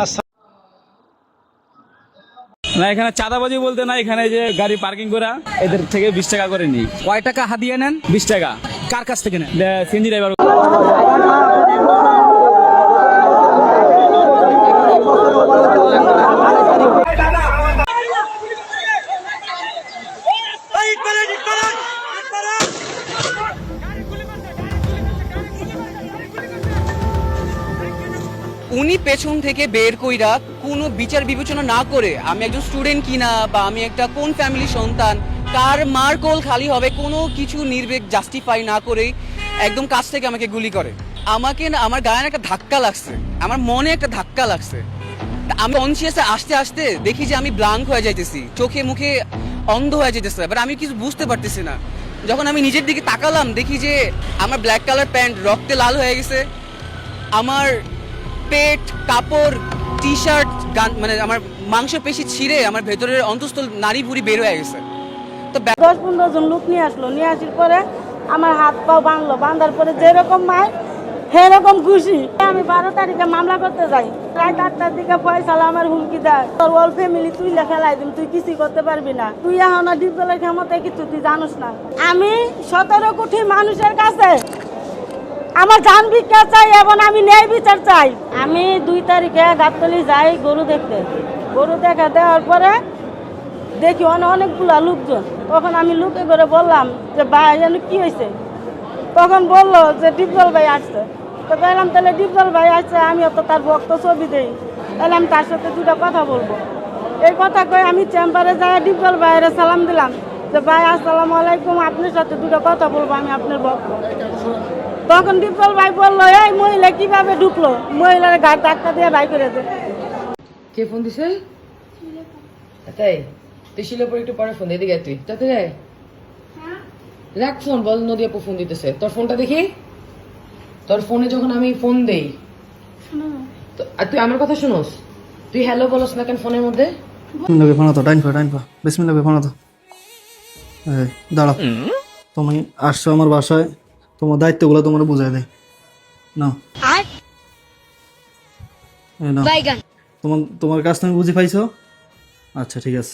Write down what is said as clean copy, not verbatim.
আচ্ছা, না এখানে চাঁদাবাজি বলতে না, এখানে যে গাড়ি পার্কিং করা এদের থেকে 20 টাকা করে নিই। কয় টাকা হাদিয়া নেন? 20 টাকা। কার কাছ থেকে নেন? CNG driver. উনি পেছন থেকে বের কইরা কোনো বিচার বিবেচনা না করে, আমি একজন স্টুডেন্ট কিনা বা আমি একটা কোন ফ্যামিলির সন্তান, কার মার কোল খালি হবে, কোনো কিছু নির্বেক জাস্টিফাই না করেই একদম কাছ থেকে আমাকে গুলি করে। আমাকে না, আমার গায়ে একটা ধাক্কা লাগছে, আমার মনে একটা ধাক্কা লাগছে। আমি কনসিয়াসে আসতে আসতে দেখি যে আমি ব্লাঙ্ক হয়ে যাইতেছি, চোখে মুখে অন্ধ হয়ে যেতেছে, বাট আমি কিছু বুঝতে পারতেছি না। যখন আমি নিজের দিকে তাকালাম দেখি যে আমার ব্ল্যাক কালার প্যান্ট রক্তে লাল হয়ে গেছে, আমার পেট, কাপড়, টি শার্ট, মানে আমার মাংসপেশি ছিঁড়ে আমার ভেতরের অন্তঃস্থল নারী ভুঁড়ি বের হয়ে গেছে। তো 10-15 জন লোক নিয়ে আসলো, নিয়ে আসার পরে আমার হাত পাও বাঁধলো, বাঁধার পরে যেরকম মায় সেরকম খুশি। আমি 12 তারিখে মামলা করতে যাই, রাত 8টার দিকে ফয়সালা আমার হুমকি দেয়, তোর ওল ফ্যামিলি তুই ফেলাই দিম, তুই কিছুই করতে পারবি না, তুই এখন ডিপজলের ক্ষমতা কিছু তুই জানোস না। আমি 17 কোটি মানুষের কাছে আমার জান ভিক্ষা চাই এবং আমি ন্যায় বিচার চাই। আমি 2 তারিখে গাবতলী যাই গরু দেখতে, গরু দেখা দেওয়ার পরে দেখি অনেকগুলা লোকজন। তখন আমি লোকে করে বললাম যে ভাই যেন কি হয়েছে, তখন বললো যে ডিপজল ভাই আসছে। তো বললাম তাহলে ডিপজল ভাই আসছে, আমিও তো তার ভক্ত, ছবি দেই, তাহলে আমি তার সাথে 2টা কথা বলবো। এই কথা কয়ে আমি চেম্বারে যাই ডিপজল ভাইয়ের সালাম দিলাম যে ভাই আসসালামু আলাইকুম, আপনার সাথে 2টা কথা বলবো, আমি আপনার ভক্ত। তখন ডিপজল ভাই বললো এই মহিলা কিভাবে ঢুকলো, মহিলার গাড়ি ধাক্কা দিয়ে ভাই করে দে। কে ফোন দিছে? তাই তুই শিলের একটু পরে ফোন দিয়ে দিকে তুই তাতে রে রাখ ফোন, বল নদী আপু ফোন দিতেছে। তোর ফোনটা দেখি, তোর ফোনে যখন আমি ফোন দেই আর তুই আমার কথা শুনোস, তুই হ্যালো বলস না কেন ফোনের মধ্যে? বিসমিল্লাহ ফোন তো ডাইন পা বিসমিল্লাহ ফোন তো দাঁড়াও, তুমি আসছো আমার বাসায়, তোমার দায়িত্বগুলো তোমার বুঝাই দেয় নাও। তোমার কাজ তুমি বুঝে পাইছো? আচ্ছা ঠিক আছে।